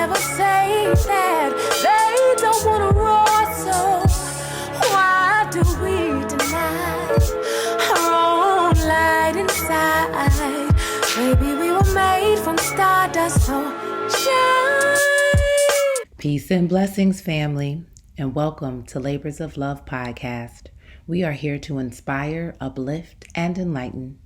never say that they don't want to roar, so why do we deny our own light inside? Maybe we were made from stardust, so shine. Peace and blessings, family, and welcome to Labors of Love podcast. We are here to inspire, uplift, and enlighten.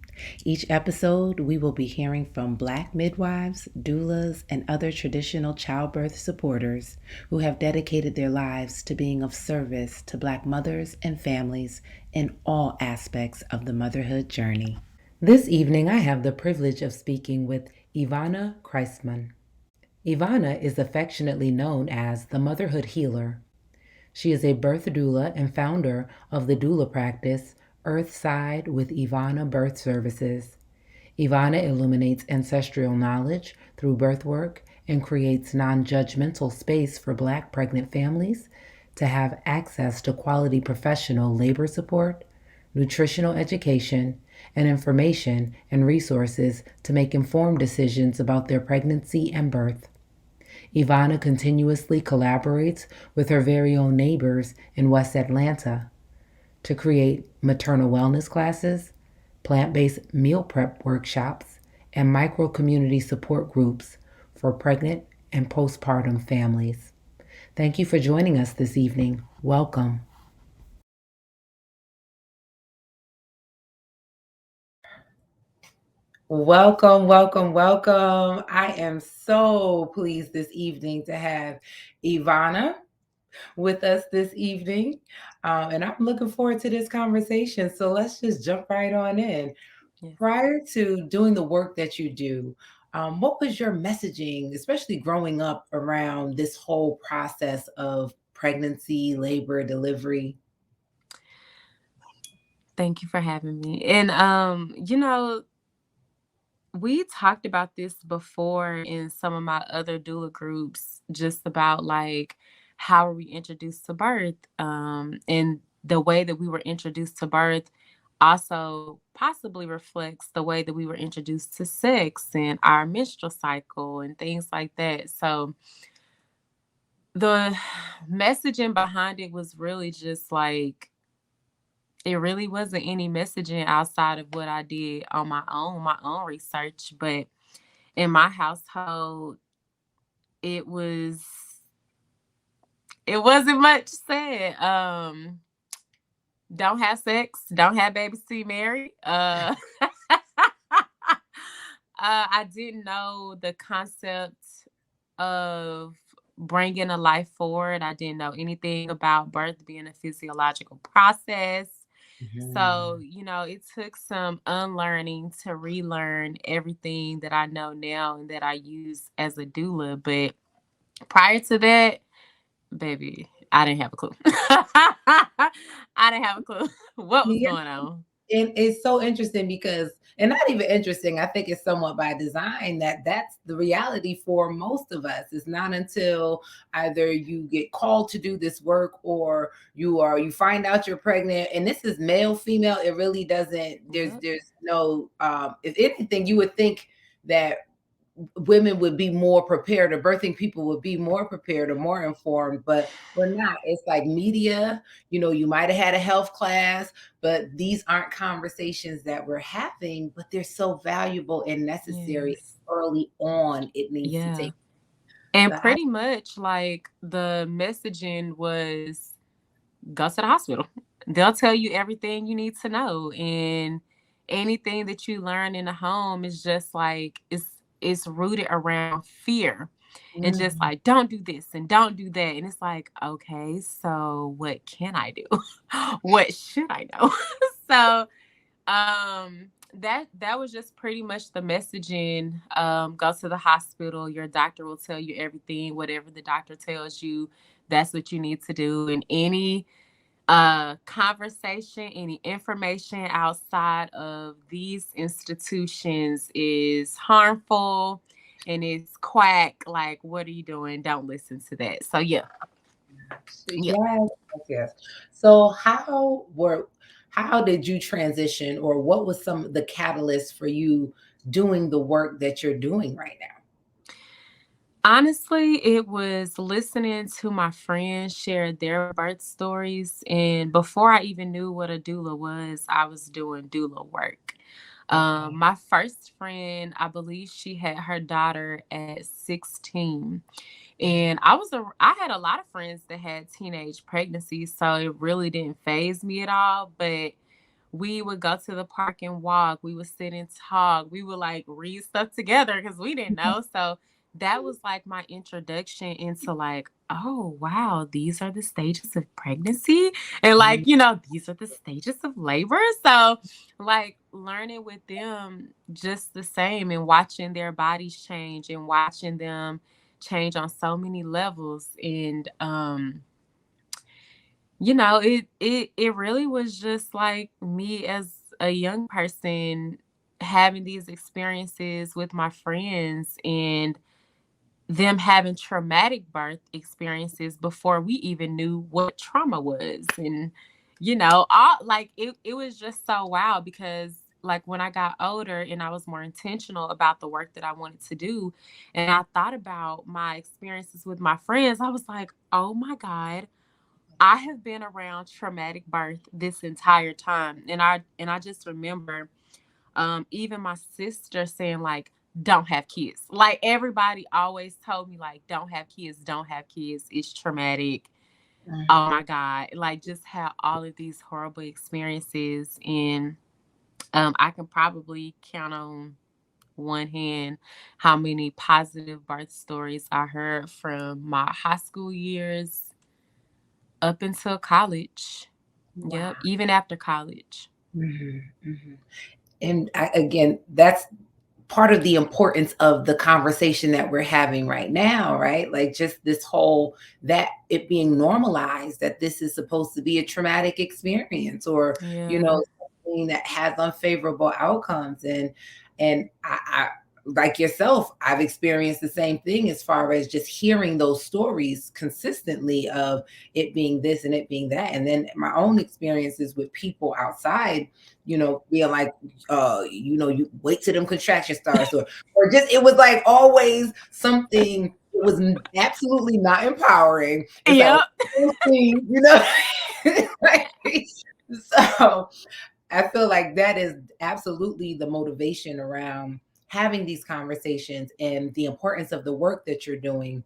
Each episode, we will be hearing from Black midwives, doulas, and other traditional childbirth supporters who have dedicated their lives to being of service to Black mothers and families in all aspects of the motherhood journey. This evening, I have the privilege of speaking with Evonna Christmon. Evonna is affectionately known as the Motherhood Healer. She is a birth doula and founder of the doula practice Earthside with Evonna Birth Services. Evonna illuminates ancestral knowledge through birth work and creates nonjudgmental space for Black pregnant families to have access to quality professional labor support, nutritional education, and information and resources to make informed decisions about their pregnancy and birth. Evonna continuously collaborates with her very own neighbors in West Atlanta to create maternal wellness classes, plant-based meal prep workshops, and micro-community support groups for pregnant and postpartum families. Thank you for joining us this evening. Welcome. Welcome, welcome, welcome. I am so pleased this evening to have Evonna with us this evening. And I'm looking forward to this conversation. So let's just jump right on in. Yes. Prior to doing the work that you do, what was your messaging, especially growing up around this whole process of pregnancy, labor, delivery? Thank you for having me. And we talked about this before in some of my other doula groups, just about like how are we introduced to birth, and the way that we were introduced to birth also possibly reflects the way that we were introduced to sex and our menstrual cycle and things like that. So the messaging behind it was really just like, it really wasn't any messaging outside of what I did on my own research. But in my household, it wasn't much said. Don't have sex, don't have babies till you married. I didn't know the concept of bringing a life forward. I didn't know anything about birth being a physiological process. So, it took some unlearning to relearn everything that I know now and that I use as a doula. But prior to that, baby, I didn't have a clue. I didn't have a clue what was Yeah. going on. And it's so interesting because, and not even interesting, I think it's somewhat by design that's the reality for most of us. It's not until either you get called to do this work or you find out you're pregnant, and this is male, female, it really doesn't, there's no, if anything, you would think that women would be more prepared, or birthing people would be more prepared or more informed, but we're not. It's like media, you might have had a health class, but these aren't conversations that we're having, but they're so valuable and necessary. Yes. Early on it needs to take. And So pretty much like the messaging was, go to the hospital. They'll tell you everything you need to know. And anything that you learn in the home is just like, it's rooted around fear. And just like, don't do this and don't do that. And it's like, okay, so what can I do? What should I know? So that was just pretty much the messaging. Go to the hospital, your doctor will tell you everything. Whatever the doctor tells you, that's what you need to do. And any conversation, any information outside of these institutions is harmful and it's quack. Like, what are you doing? Don't listen to that. So yeah. Yes. So how did you transition, or what was some of the catalyst for you doing the work that you're doing right now? Honestly, it was listening to my friends share their birth stories. And before I even knew what a doula was, I was doing doula work. Okay. My first friend, I believe she had her daughter at 16. And I had a lot of friends that had teenage pregnancies, so it really didn't phase me at all. But we would go to the park and walk. We would sit and talk. We would like read stuff together because we didn't know. So that was like my introduction into like, oh wow, these are the stages of pregnancy. And like, these are the stages of labor. So like learning with them just the same and watching their bodies change and watching them change on so many levels. And it really was just like me as a young person having these experiences with my friends and them having traumatic birth experiences before we even knew what trauma was. And all like it was just so wild because like when I got older and I was more intentional about the work that I wanted to do and I thought about my experiences with my friends, I was like, oh my God, I have been around traumatic birth this entire time. And I just remember even my sister saying like, don't have kids. Like everybody always told me like, don't have kids, don't have kids. It's traumatic. Oh my God. Like just have all of these horrible experiences. And I can probably count on one hand how many positive birth stories I heard from my high school years up until college. Wow. Yep, even after college. And again, that's part of the importance of the conversation that we're having right now, right? Like just this whole that it being normalized that this is supposed to be a traumatic experience or Yeah. something that has unfavorable outcomes. And I like yourself, I've experienced the same thing as far as just hearing those stories consistently of it being this and it being that. And then my own experiences with people outside, being like, you wait till them contraction starts, or just it was like always something. It was absolutely not empowering. It's like Yep. right? So I feel like that is absolutely the motivation around having these conversations and the importance of the work that you're doing.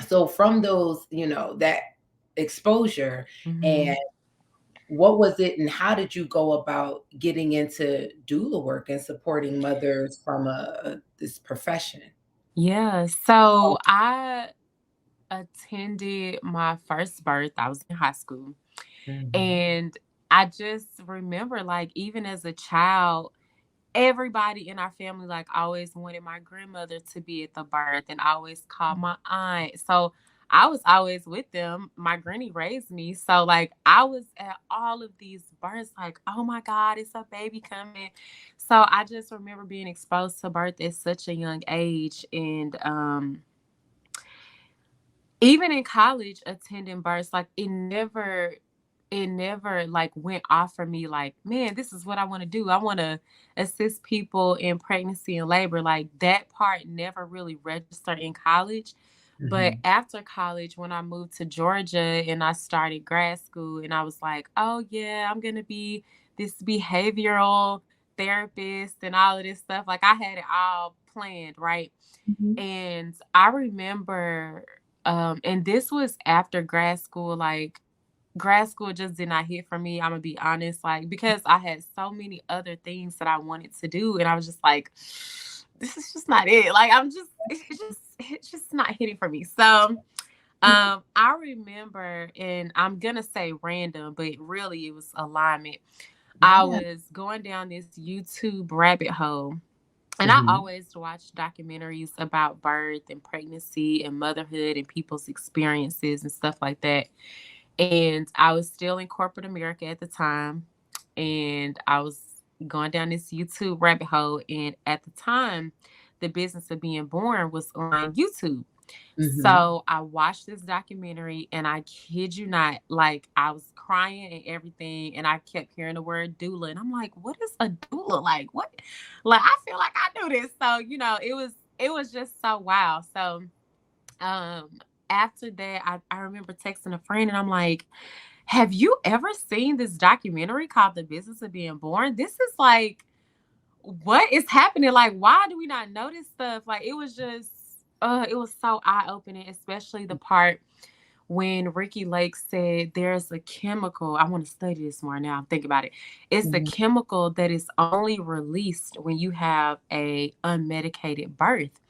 So from those, that exposure, and Mhm. what was it and how did you go about getting into doula work and supporting mothers from this profession? Yeah. So I attended my first birth. I was in high school. Mhm. And I just remember, like, even as a child, everybody in our family like always wanted my grandmother to be at the birth and I always called my aunt. So I was always with them. My granny raised me. So like I was at all of these births like, oh my God, it's a baby coming. So I just remember being exposed to birth at such a young age. And even in college attending births, like it never like went off for me like, man, this is what I want to do. I want to assist people in pregnancy and labor. Like that part never really registered in college. But Mhm. after college, when I moved to Georgia and I started grad school, and I was like, oh yeah, I'm gonna be this behavioral therapist and all of this stuff. Like I had it all planned, right? Mhm. And I remember, and this was after grad school, like grad school just did not hit for me. I'm gonna be honest, like because I had so many other things that I wanted to do, and I was just like, this is just not it. Like it's just not hitting for me. So I remember, and I'm gonna say random, but really it was alignment. I Yeah. was going down this YouTube rabbit hole. And I Mhm. always watch documentaries about birth and pregnancy and motherhood and people's experiences and stuff like that. And I was still in corporate America at the time. And I was going down this YouTube rabbit hole. And at the time, the business of being born was on YouTube. Mhm. So I watched this documentary and I kid you not, like I was crying and everything. And I kept hearing the word doula. And I'm like, what is a doula? Like, what? Like, I feel like I knew this. So, it was just so wow. So um after that, I remember texting a friend and I'm like, have you ever seen this documentary called The Business of Being Born? This is like, what is happening? Like, why do we not know this stuff? Like, it was just, it was so eye opening, especially the part when Ricky Lake said there's a chemical. I want to study this more now. Think about it. It's a Mhm. chemical that is only released when you have a unmedicated birth.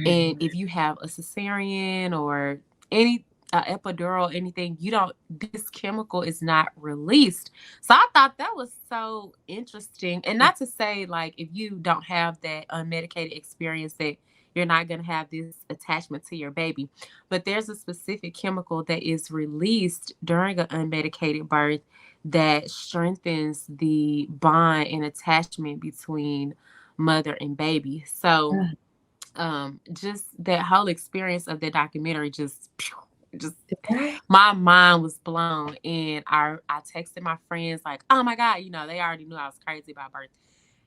And Mhm. if you have a cesarean or any epidural, anything, you don't, this chemical is not released. So I thought that was so interesting. And not to say, like, if you don't have that unmedicated experience, that you're not going to have this attachment to your baby. But there's a specific chemical that is released during an unmedicated birth that strengthens the bond and attachment between mother and baby. So just that whole experience of the documentary just Right. my mind was blown. And I texted my friends like, oh my god, they already knew I was crazy about birth.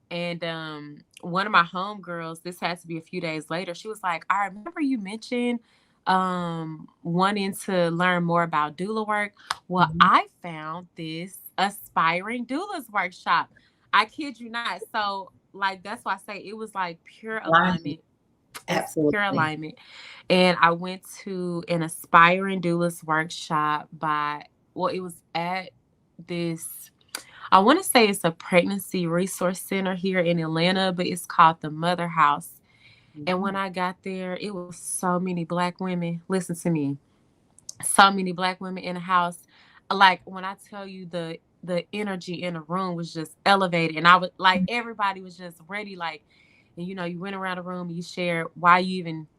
And one of my homegirls, this had to be a few days later, she was like, I remember you mentioned wanting to learn more about doula work. Well, Mhm. I found this aspiring doulas workshop. I kid you not. So like, that's why I say it was like pure Alignment. alignment. It's pure Absolutely. alignment. And I went to an aspiring doulas workshop well, it was at this, I want to say it's a pregnancy resource center here in Atlanta, but it's called the Mother House. And when Mhm. I got there, it was so many black women. Listen to me, so many black women in the house. Like, when I tell you, the energy in the room was just elevated, and I was like, everybody was just ready. Like, and you went around the room, you shared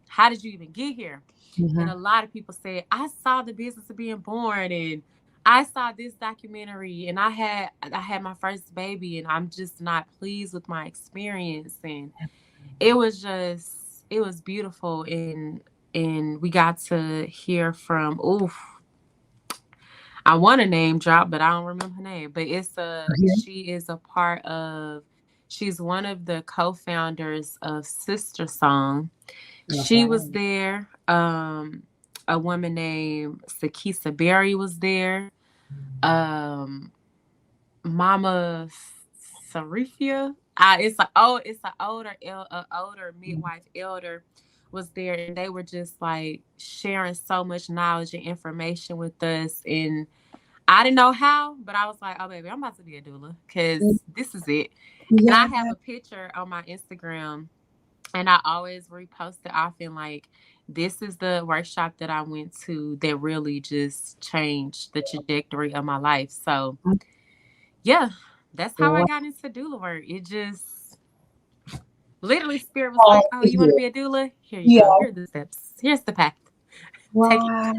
how did you even get here? And a Mhm. lot of people said, I saw The Business of Being Born, and I saw this documentary, and I had my first baby, and I'm just not pleased with my experience. And it was beautiful. And we got to hear from, oof, I want to name drop, but I don't remember her name. But Mhm. she is a part of, she's one of the co-founders of Sister Song. She was Okay. there. A woman named Sakisa Berry was there. Um, Mama Sarifia. It's an older midwife elder was there, and they were just like sharing so much knowledge and information with us. And I didn't know how, but I was like, oh baby, I'm about to be a doula because this is it. And I Yeah. have a picture on my Instagram, and I always repost it often. Like, this is the workshop that I went to that really just changed the trajectory of my life. So yeah, that's how I Wow. got into doula work. It just literally, spirit was Oh, like, oh, you want to yeah. be a doula? Here you go. Yeah. Here are the steps. Here's the path. Take it. Wow.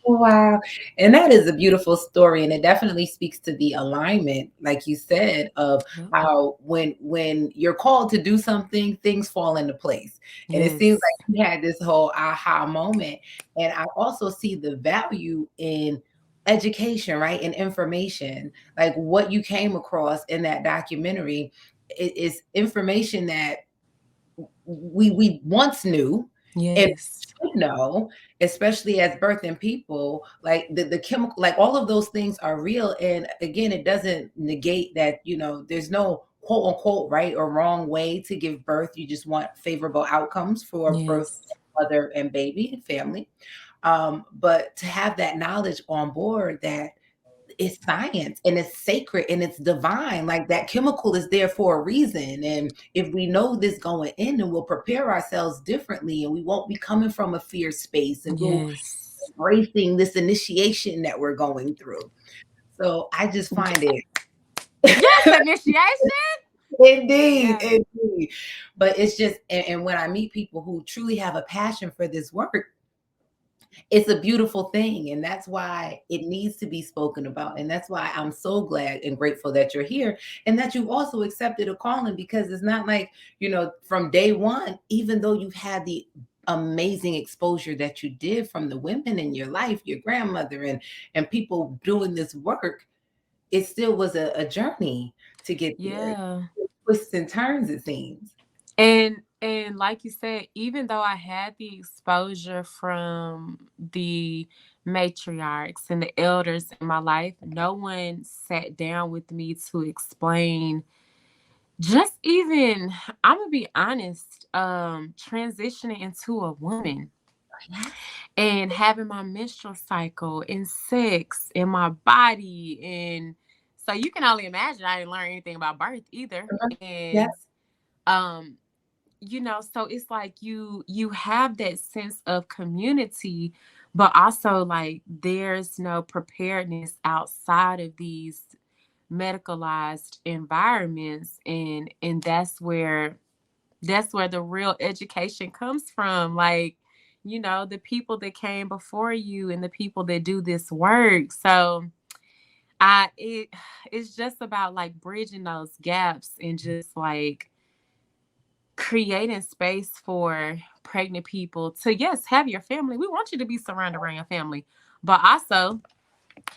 Wow. And that is a beautiful story. And it definitely speaks to the alignment, like you said, of Yep. how when you're called to do something, things fall into place. And it seems Yes. like you had this whole aha moment. And I also see the value in education, right? And information. Like what you came across in that documentary is information that we once knew and Yes. should know, especially as birthing people, like the chemical, like all of those things are real. And again, it doesn't negate that, there's no quote unquote right or wrong way to give birth. You just want favorable outcomes for both Yes. mother and baby and family. But to have that knowledge on board that it's science and it's sacred and it's divine. Like that chemical is there for a reason. And if we know this going in, then we'll prepare ourselves differently and we won't be coming from a fear space and we'll Yes. embracing this initiation that we're going through. So I just find it Yes, initiation. indeed, Yes. indeed. But it's just, and when I meet people who truly have a passion for this work, it's a beautiful thing. And that's why it needs to be spoken about. And that's why I'm so glad and grateful that you're here and that you've also accepted a calling because it's not like, from day one, even though you've had the amazing exposure that you did from the women in your life, your grandmother and people doing this work, it still was a journey to get there. Yeah. Twists and turns, it seems. And And like you said, even though I had the exposure from the matriarchs and the elders in my life, no one sat down with me to explain just even, I'm gonna be honest, transitioning into a woman and having my menstrual cycle and sex in my body. And so you can only imagine I didn't learn anything about birth either. Yeah. And um so it's like you have that sense of community, but also like there's no preparedness outside of these medicalized environments, and that's where the real education comes from. Like, the people that came before you and the people that do this work. So it's just about like bridging those gaps and just like creating space for pregnant people to, yes, have your family. We want you to be surrounded around your family, but also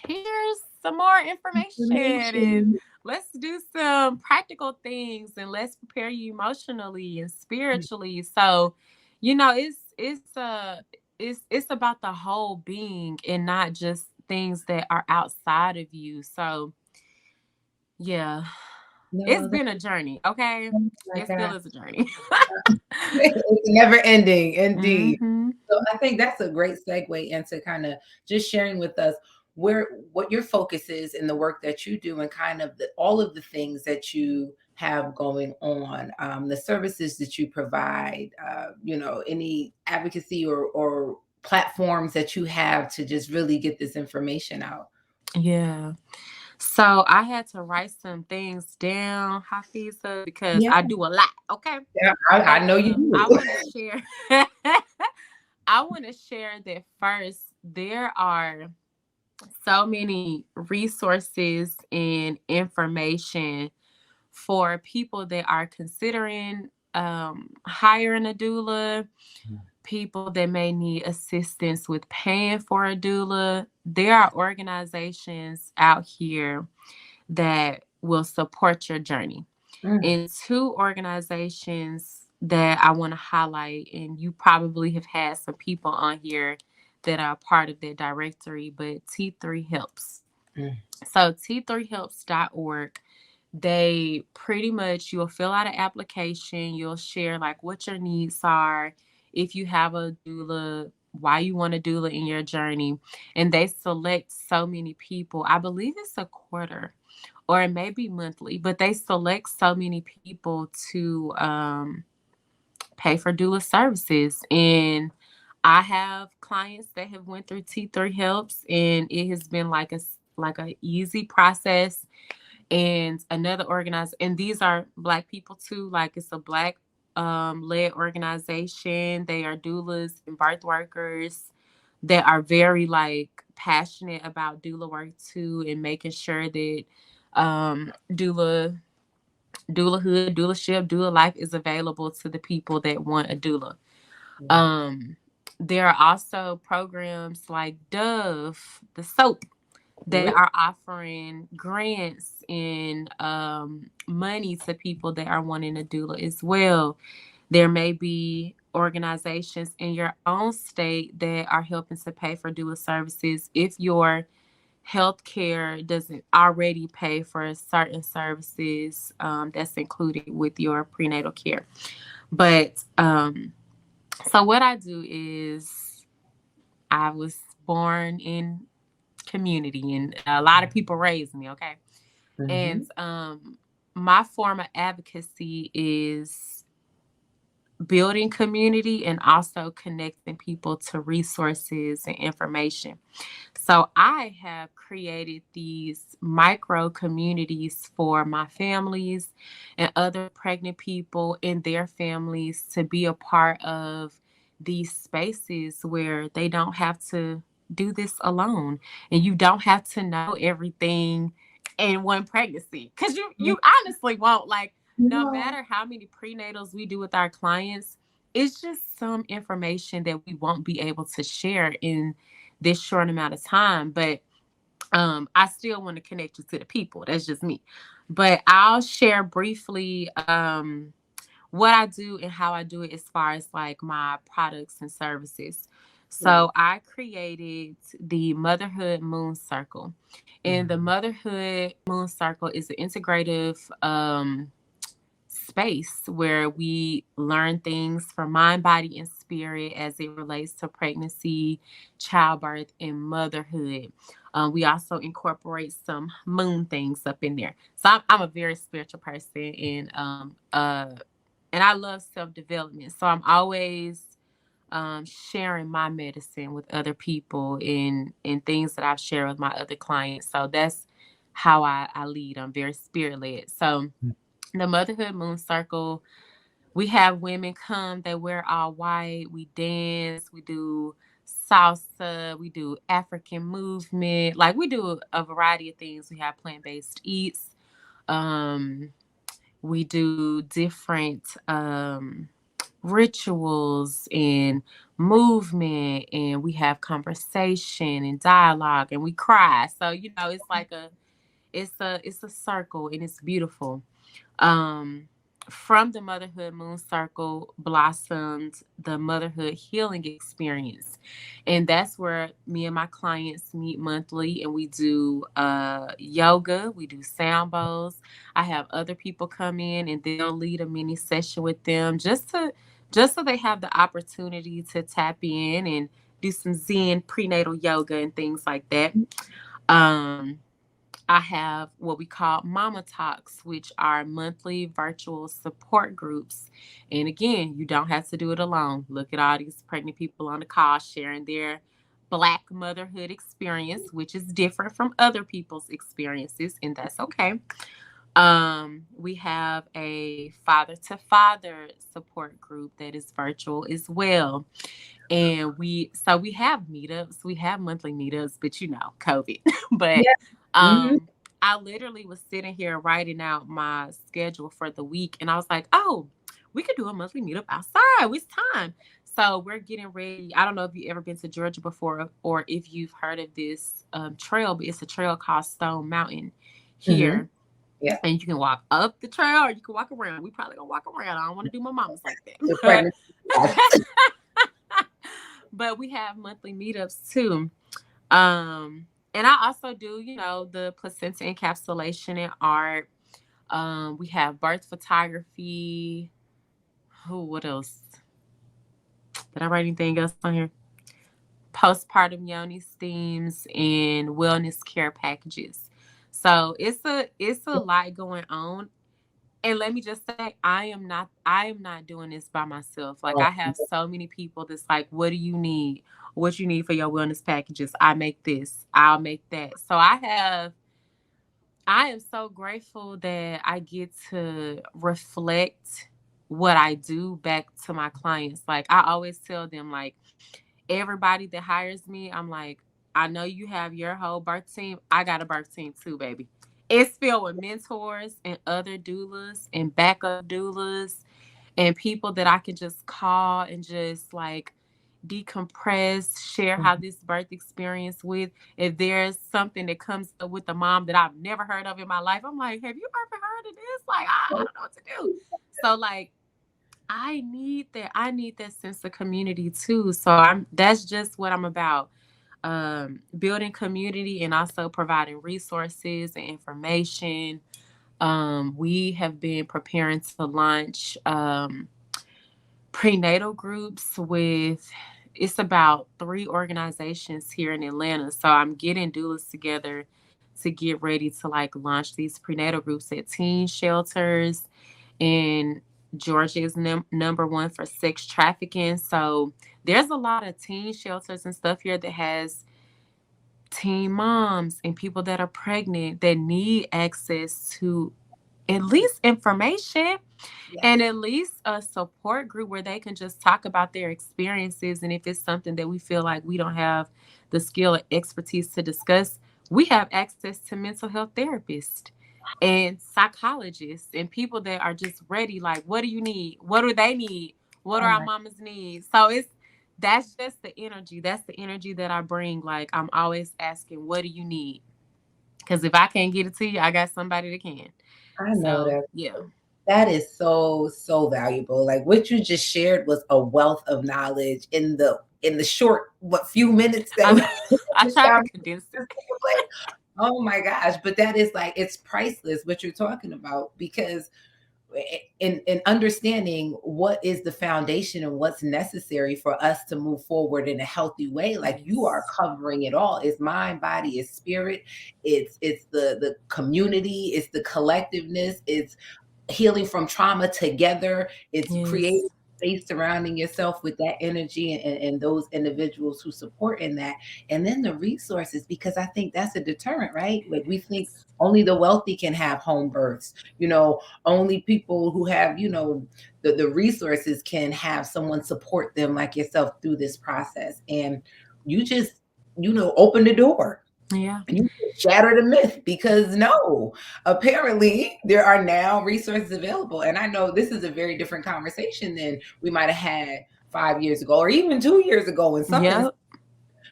here's some more information, and let's do some practical things, and let's prepare you emotionally and spiritually. So, it's about the whole being and not just things that are outside of you. So yeah, it's No, been a journey. Okay, oh my it still God. is a journey. It's never ending, indeed. Hmm. So I think that's a great segue into kind of just sharing with us what your focus is in the work that you do, and kind of all of the things that you have going on, the services that you provide, any advocacy or platforms that you have to just really get this information out. Yeah. So I had to write some things down, Hafeeza, because Yeah, I do a lot. Okay. yeah, I And know you I do. want to share I want to share that first. There are so many resources and information for people that are considering hiring a doula, people that may need assistance with paying for a doula. There are organizations out here that will support your journey. Mm, And two organizations that I want to highlight, and you probably have had some people on here that are part of their directory, but T3 Helps. mm, So T3helps.org, they pretty much, you'll fill out an application, you'll share like what your needs are, if you have a doula, why you want a doula in your journey, and they select so many people. I believe it's a quarter or it may be monthly, but they select so many people to pay for doula services. And I have clients that have went through T3 Helps, and it has been like a easy process. And another organizer, and these are Black people too. Like, it's a Black led organization. They are doulas and birth workers that are very like passionate about doula work too, and making sure that doulahood, doulaship, doula life is available to the people that want a doula. mm. Um, there are also programs like Dove, the soap, that Really? are offering grants and money to people that are wanting a doula as well. There may be organizations in your own state that are helping to pay for doula services if your healthcare doesn't already pay for certain services, that's included with your prenatal care. But so what I do is, I was born in community, and a lot of people raised me, okay? And Mhm. my form of advocacy is building community and also connecting people to resources and information. So I have created these micro communities for my families and other pregnant people and their families to be a part of these spaces where they don't have to do this alone, and you don't have to know everything in one pregnancy, because you honestly won't. Like, no No. matter how many prenatals we do with our clients, it's just some information that we won't be able to share in this short amount of time. But I still want to connect you to the people. That's just me. But I'll share briefly what I do and how I do it as far as like my products and services. So I created the Motherhood Moon Circle. And the Motherhood Moon Circle is an integrative space where we learn things from mind, body, and spirit as it relates to pregnancy, childbirth, and motherhood. We also incorporate some moon things up in there. So I'm a very spiritual person, and I love self development. So I'm always sharing my medicine with other people and things that I've shared with my other clients. So that's how I lead. I'm very spirit led. So the Motherhood Moon Circle, we have women come, they wear all white, we dance, we do salsa, we do African movement, like we do a variety of things. We have plant-based eats. Um, we do different rituals and movement, and we have conversation and dialogue, and we cry. So, it's like it's a circle, and it's beautiful. Um, from the Motherhood Moon Circle blossomed the Motherhood Healing Experience. And that's where me and my clients meet monthly, and we do yoga, we do sound bowls. I have other people come in and they'll lead a mini session with them just so they have the opportunity to tap in and do some Zen prenatal yoga and things like that. Um, I have what we call Mama Talks, which are monthly virtual support groups. And again, you don't have to do it alone. Look at all these pregnant people on the call sharing their Black motherhood experience, which is different from other people's experiences, and that's okay. We have a father to father support group that is virtual as well. And we have meetups, we have monthly meetups, but COVID. But I literally was sitting here writing out my schedule for the week, and I was like, oh, we could do a monthly meetup outside. It's time. So we're getting ready. I don't know if you've ever been to Georgia before or if you've heard of this trail, but it's a trail called Stone Mountain here. Yeah. And you can walk up the trail or you can walk around. We probably gonna walk around. I don't want to do my mama's like that. But we have monthly meetups too. And I also do, the placenta encapsulation and art. We have birth photography. What else? Did I write anything else on here? Postpartum yoni steams and wellness care packages. So it's a lot going on. And let me just say, I am not doing this by myself. Like, I have so many people that's like, what do you need? What you need for your wellness packages? I make this, I'll make that. So I am so grateful that I get to reflect what I do back to my clients. Like, I always tell them, like, everybody that hires me, I'm like, I know you have your whole birth team. I got a birth team too, baby. It's filled with mentors and other doulas and backup doulas and people that I can just call and just like decompress, share how this birth experience with. If there's something that comes up with the mom that I've never heard of in my life, I'm like, have you ever heard of this? Like, I don't know what to do. So like, I need that. I need that sense of community too. So that's just what I'm about. Building community and also providing resources and information. We have been preparing to launch prenatal groups with, it's about 3 organizations here in Atlanta. So I'm getting doulas together to get ready to like launch these prenatal groups at teen shelters. And Georgia is number 1 for sex trafficking. So there's a lot of teen shelters and stuff here that has teen moms and people that are pregnant that need access to at least information and at least a support group where they can just talk about their experiences. And if it's something that we feel like we don't have the skill or expertise to discuss, we have access to mental health therapists and psychologists and people that are just ready. Like, what do you need? What do they need? What do our mamas need? So that's just the energy. That's the energy that I bring. Like, I'm always asking, what do you need? Because if I can't get it to you, I got somebody that can. I know that. Yeah. That is so, so valuable. Like what you just shared was a wealth of knowledge in the short, few minutes that I this tried to conversation condense it. is taking place. Oh my gosh. But that is like, it's priceless what you're talking about, because in understanding what is the foundation and what's necessary for us to move forward in a healthy way, like you are covering it all. It's mind, body, it's spirit, it's the community, it's the collectiveness, it's healing from trauma together, it's creating space surrounding yourself with that energy and those individuals who support in that, and then the resources, because I think that's a deterrent, right? Like we think only the wealthy can have home births, only people who have the resources can have someone support them like yourself through this process, and you just open the door. Yeah. You shatter the myth, because no, apparently there are now resources available. And I know this is a very different conversation than we might have had 5 years ago or even 2 years ago in some instances,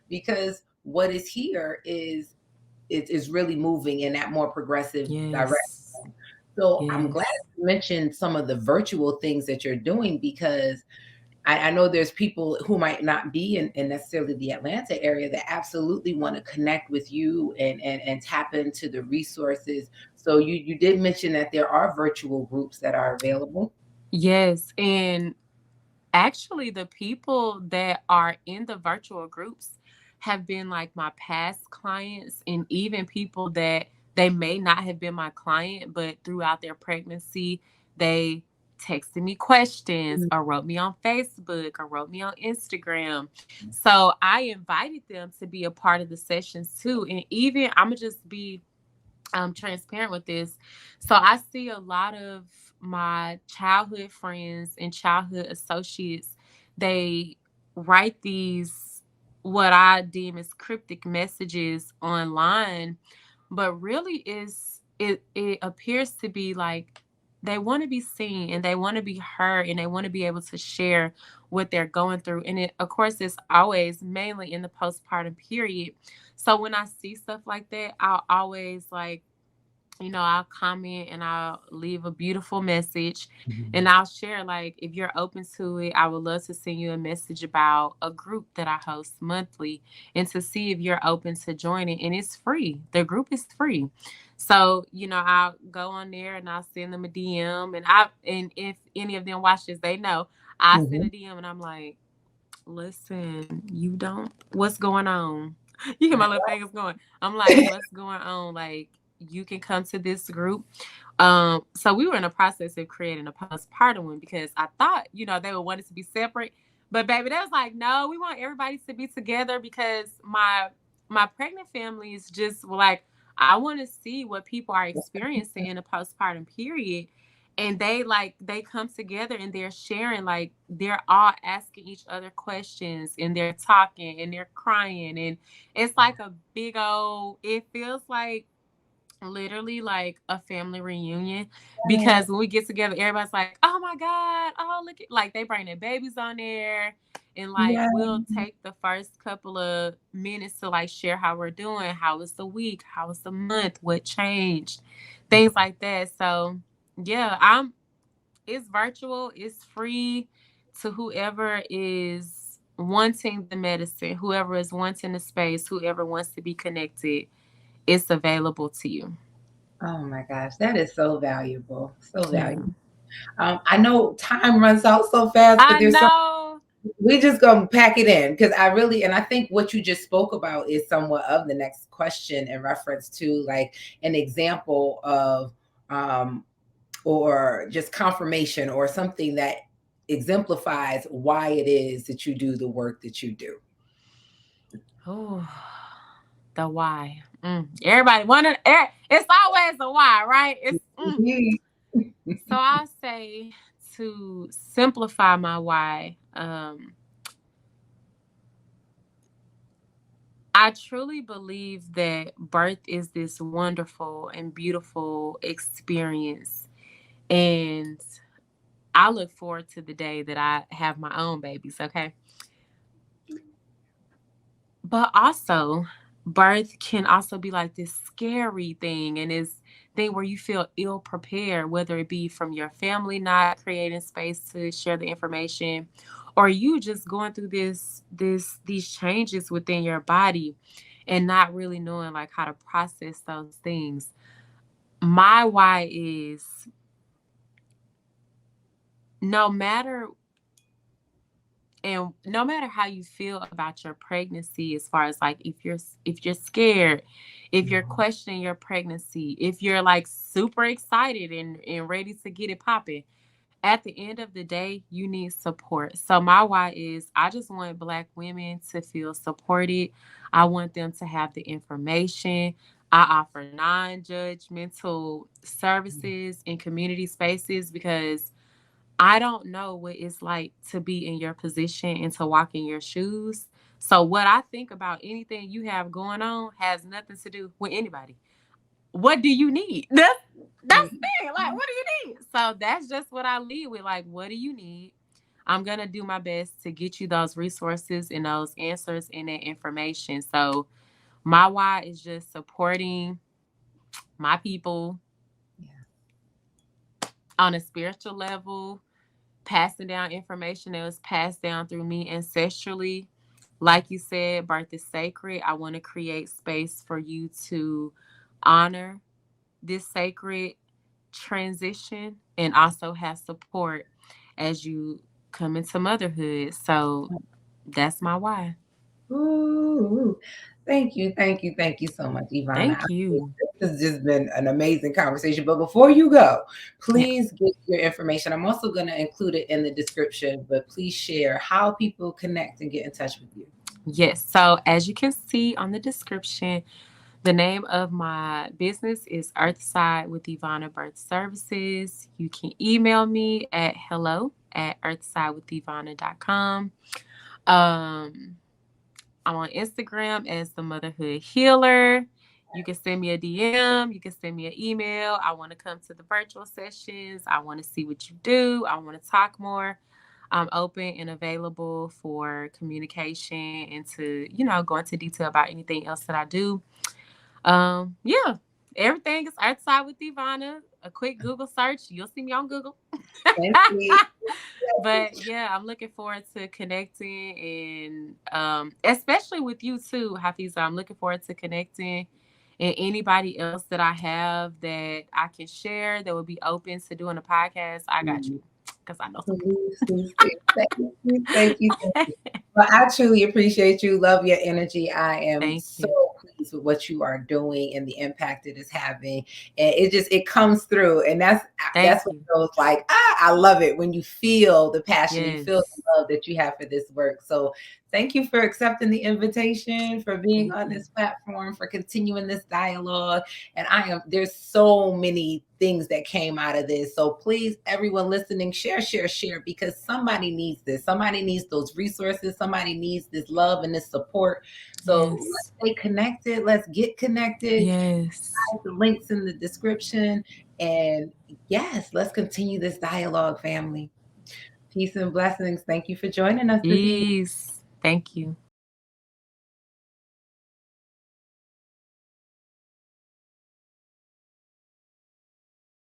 because what is here is really moving in that more progressive direction. So I'm glad you mentioned some of the virtual things that you're doing, because I know there's people who might not be in necessarily the Atlanta area that absolutely want to connect with you and tap into the resources. So you did mention that there are virtual groups that are available. Yes. And actually, the people that are in the virtual groups have been like my past clients, and even people that they may not have been my client, but throughout their pregnancy, they texted me questions or wrote me on Facebook or wrote me on Instagram. So I invited them to be a part of the sessions too. And even I'm gonna just be transparent with this. So I see a lot of my childhood friends and childhood associates, they write these what I deem as cryptic messages online, but really it appears to be like they want to be seen and they want to be heard and they want to be able to share what they're going through. And it of course is always mainly in the postpartum period. So when I see stuff like that, I'll always like, I'll comment and I'll leave a beautiful message and I'll share, like, if you're open to it, I would love to send you a message about a group that I host monthly and to see if you're open to joining. And it's free. The group is free. So, I'll go on there and I'll send them a DM, and if any of them watch this, they know I send a DM and I'm like, listen, what's going on? You get my little fingers going. I'm like, what's going on? Like, you can come to this group. So we were in the process of creating a postpartum one because I thought, they would want it to be separate. But baby, they was like, no, we want everybody to be together because my pregnant families just were like, I want to see what people are experiencing in a postpartum period. And they come together and they're sharing, like they're all asking each other questions and they're talking and they're crying, and it's like a big old, it feels like literally like a family reunion, because when we get together everybody's like, oh my god, oh look at, like they bring their babies on there, and like Yeah. we'll take the first couple of minutes to like share how we're doing, how was the week, how was the month, what changed, things like that. So yeah, it's virtual, it's free to whoever is wanting the medicine, whoever is wanting the space, whoever wants to be connected, it's available to you. Oh my gosh, that is so valuable. So Yeah. valuable. I know time runs out so fast, but I there's so know. we just gonna pack it in, because I think what you just spoke about is somewhat of the next question in reference to like an example of or just confirmation or something that exemplifies why it is that you do the work that you do. Oh, the why. Everybody wanted. It's always a why, right? Mhm. So I'll say, to simplify my why. I truly believe that birth is this wonderful and beautiful experience, and I look forward to the day that I have my own babies. Okay, but also birth can also be like this scary thing, and is thing where you feel ill prepared, whether it be from your family not creating space to share the information, or you just going through these changes within your body and not really knowing like how to process those things. My why is, no matter no matter how you feel about your pregnancy, as far as like if you're scared, if you're questioning your pregnancy, if you're like super excited and ready to get it popping, at the end of the day, you need support. So my why is, I just want Black women to feel supported. I want them to have the information. I offer non-judgmental services in community spaces, because I don't know what it's like to be in your position and to walk in your shoes. So what I think about anything you have going on has nothing to do with anybody. What do you need? That's the thing. Like, what do you need? So that's just what I lead with. Like, what do you need? I'm gonna do my best to get you those resources and those answers and that information. So my why is just supporting my people on a spiritual level, passing down information that was passed down through me ancestrally. Like you said, birth is sacred. I want to create space for you to honor this sacred transition and also have support as you come into motherhood. So that's my why. Ooh, thank you, thank you, thank you so much, Evonna. Thank you. This has just been an amazing conversation. But before you go, Yeah. please get your information. I'm also going to include it in the description, but please share how people connect and get in touch with you. Yes. So as you can see on the description, the name of my business is Earthside with Evonna Birth Services. You can email me at hello@earthsidewithevonna.com. I'm on Instagram as the Motherhood Healer. You can send me a DM. You can send me an email. I want to come to the virtual sessions. I want to see what you do. I want to talk more. I'm open and available for communication and to, go into detail about anything else that I do. Yeah, everything is Outside with Evonna. A quick Google search, you'll see me on Google. Thank you. But yeah, I'm looking forward to connecting, and especially with you too, Hafeeza. I'm looking forward to connecting, and anybody else that I have that I can share that would be open to doing a podcast. I got you, because I know some people. Thank you. Thank you. Well, I truly appreciate you. Love your energy. I am Thank so you. pleased with what you are doing and the impact it is having. And it comes through. And that's Thank what you. feels like, I love it when you feel the passion, you Yes. feel the love that you have for this work. So thank you for accepting the invitation, for being Thank on you. this platform, for continuing this dialogue. And there's so many things that came out of this. So please, everyone listening, share, because somebody needs this. Somebody needs those resources. Somebody needs this love and this support. So let's Yes. stay connected. Let's get connected. Yes. The links in the description. And yes, let's continue this dialogue, family. Peace and blessings. Thank you for joining us this evening. Peace. Thank you.